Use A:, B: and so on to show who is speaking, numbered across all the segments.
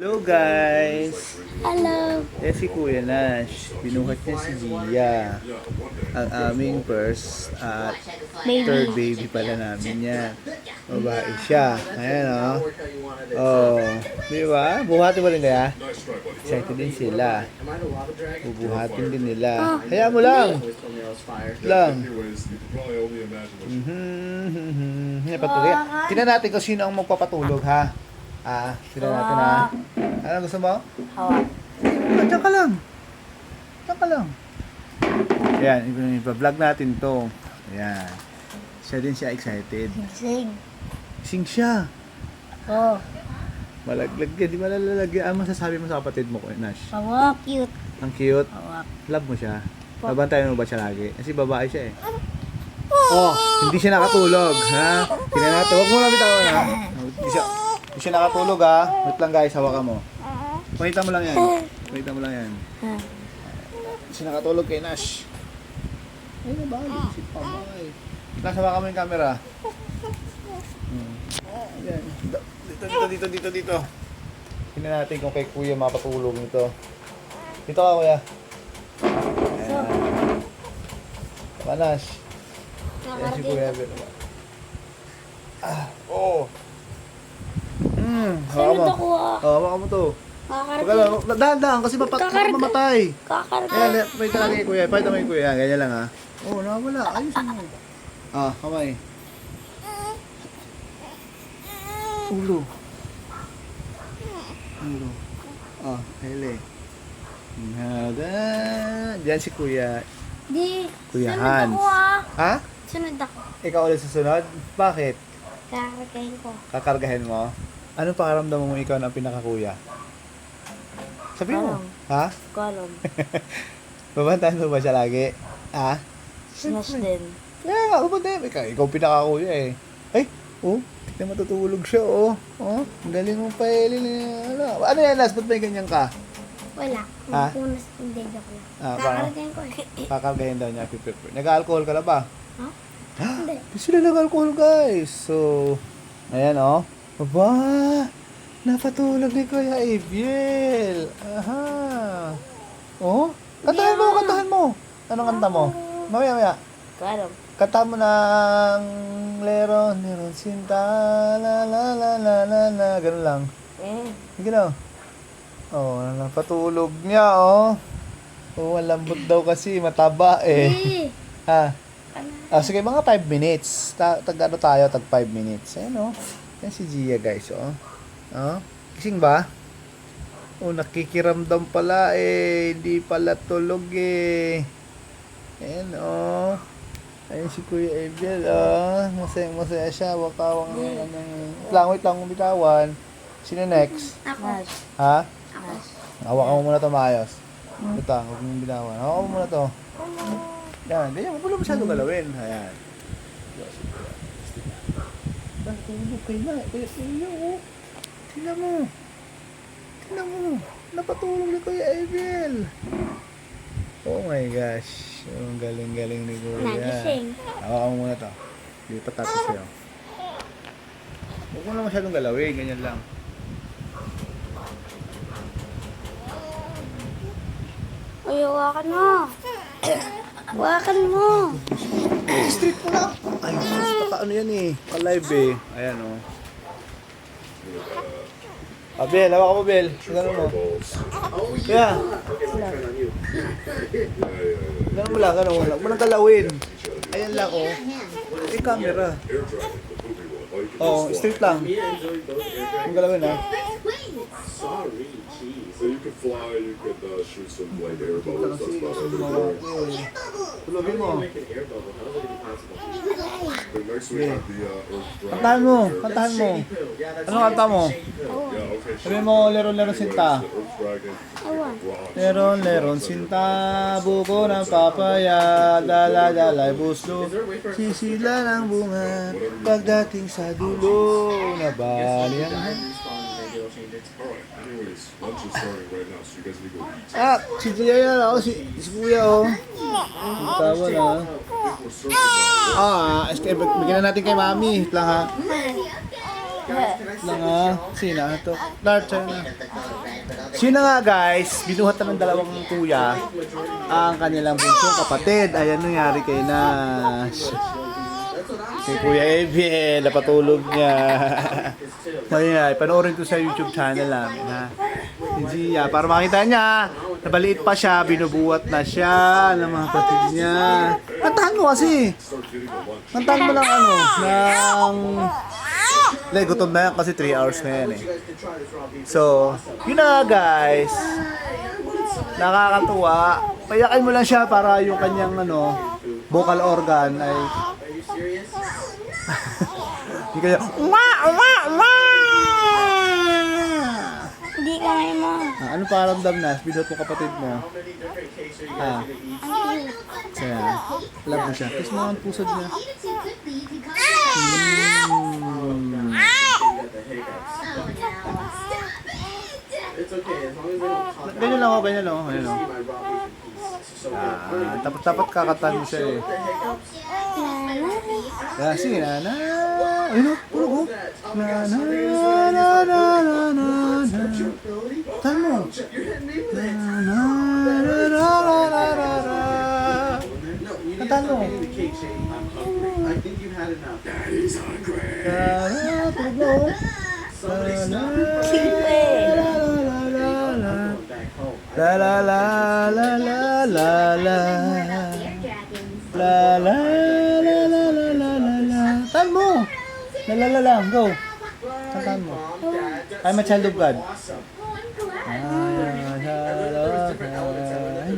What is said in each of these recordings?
A: Hello guys!
B: Hello.
A: Si Kuya Nash. Binuhat niya si Gia. Ang aming first at third baby pala namin yan. Babae siya. Ayan o. Oh. Di ba? Buhatin mo rin kaya? Excited din sila. Bubuhatin din nila. Hayaan mo lang! Lang. Tingnan natin kung sino ang magpapatulog ha. Tingnan natin ha. Ano gusto mo?
B: Hawak.
A: Diyan ka lang. Diyan ka lang. Ayan, ipa-vlog natin to. Ayan. Siya din siya excited.
B: Sing.
A: Sing siya.
B: Oh.
A: Malaglag yan. Di malalagyan. Ano masasabi mo sa kapatid mo, Nash?
B: Hawak. Cute.
A: Ang cute.
B: Hawak.
A: Love mo siya. Nabantayan mo ba siya lagi? Kasi babae siya eh. Oh, hindi siya nakatulog. Ha? Tingnan natin. Huwag mo lang bitawan ha. Hindi siya nakatulog ha. Wait lang guys, hawakan mo. Pakita mo lang yan. Pakita mo lang yan. Hindi siya nakatulog kay Nash. Ay, nabalik. Si Pamay. Nash, hawakan mo yung camera. Ayan. Dito. Tingnan natin kung kay Kuya mapatulog nito. Dito ka, Kuya. Ayan. Saka Nash. Ayan si Kuya. Oo.
B: Sino to kuha?
A: Hawakan mo to.
B: Kakarga.
A: Dahan-dahan kasi mamatay.
B: Kakarga.
A: Ayan, pakita natin kay Kuya. Pakita mo kay Kuya. Ganyan lang ha. Oo, nakawala. Ayos mo. Kamay. Ulo. Hele. Diyan si Kuya.
B: Di.
A: Kuya
B: Sunod
A: Hans.
B: ako
A: Ha?
B: Sunod ako.
A: Ikaw ulit susunod? Bakit?
B: Kakargahin ko.
A: Kakargahin mo? Anong pakaramdam mo ikaw na pinakakuya? Sabi mo.
B: Alam.
A: Ha?
B: Kolom.
A: Babantayan mo ba siya lagi? Ha?
B: Smash din.
A: Kaya nga, babantayan. Ikaw pinakakuya eh. Ay, tignan matutulog siya ang galing mo pa eh. Ano yan, Nas? Ba't may ganyan ka?
B: Wala.
A: Ha?
B: Punas. Hindi, joke lang.
A: Paano?
B: Kakargahin ko eh.
A: Kakargahin daw niya. Nag-alcohol ka na ba?
B: Ha? Hindi.
A: Di sila nag-alcohol guys. So, ayan Aba, napatulog ni Kuya Abiel. Aha. Kantahan mo. Anong kanta mo? Mamaya.
B: Kolom.
A: Kanta mo ng Leron Sinta, la. Ganun lang. Ganun. Napatulog niya, ang lambot daw kasi, mataba eh. Sige, mga 5 minutes. Tag 5 minutes. Ayan, Yan si Gia, guys, Gising ba? Nakikiramdam pala eh. Hindi pala tulog eh. Ayan, Ayan si Kuya Abiel, Masaya siya. Wakawang wait lang, bitawan. Sino next?
B: Ako.
A: Ha?
B: Ako.
A: Hawakan mo muna ito maayos. Ito, huwag mong bitawan. Hawakan mo muna ito. Yan, ganyan. Huwag mo lang masyadong galawin. Ayan. Tulog kayo na. Tingnan mo. Napatulog ni Kuya Abiel. Oh my gosh. Ang galing ni Kuya.
B: Nagising.
A: Hawakan mo muna ito. Lipat natin sa'yo. Huwag mo lang masyadong galawin. Ganyan lang.
B: Uy, hawakan mo. Hawakan mo.
A: Street mo lang. Ay, ano yan eh. Alive eh. Ayan Abel, hawak mo, Bel. Gano'n mo. Kaya. Gano'n mo lang. Huwag mo lang galawin. Ayan lang, Yung camera. Straight lang. Huwag galawin, ha.
C: So you could fly, you could shoot some like air bubbles. That's about it.
A: Tulogin mo.
C: But next we have the Earth Dragon.
A: Kantahan mo. Ano kanta mo?
C: Yeah, okay.
A: Sabi mo, Leron Sinta.
C: The Earth Dragon.
A: Leron Sinta, buko ng papaya, dala-dalay buslo, sisila ng bunga, pagdating sa dulo, nabali ang
C: Alright, anyways, lunch is starting right now, so you guys need to go eat.
A: Si Gia yan si Kuya tawa na.
C: We're serving now.
A: Bigyan na natin kay Mami. Lang ha. Sina ito. Dart, sa'yo na. So yun na nga guys, binuhat na ng dalawang kuya ang kanilang bunsong kapatid. Ayan nangyari kay Nash. Si Kuya Eviel, napatulog niya. Ayan, panoorin ko sa YouTube channel namin ha. Si Gia, para makita niya, nabaliit pa siya, binubuhat na siya ng mga kapatid niya. Kantahan mo kasi. Kantahan mo lang ano, ng... Like, gutom na yan kasi 3 hours na yan eh. So, yun na guys. Nakakatuwa. Payakin mo lang siya para yung kanyang ano, vocal organ ay... Hindi kaya...
B: Hindi ka ngayon mo.
A: Ano pakiramdam na? Binot mo kapatid mo. Saya. Love mo siya. Kiss mo ang pusod niya. Ganyan lang ako, ganyan lang ako. Ganyan lang ako. Tapat-tapat kakatan mo siya eh. Sige, na. Ayun o, tulog o. Na. Tan mo. Kantan mo. Tulog mo. La la la la la la la la la la la la la. Tan mo. La, go. Tan mo. I'm a child of God. Ay,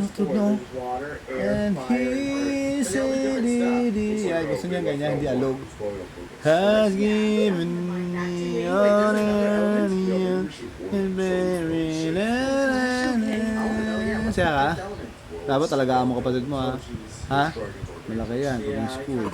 A: natulog no. And he said it. Ay, gusto niya ganyan, hindi alog. Has given me honor and very Masaya ka? Dapat talaga mo kapatid mo ha. Ha? Malaki yan, pag school.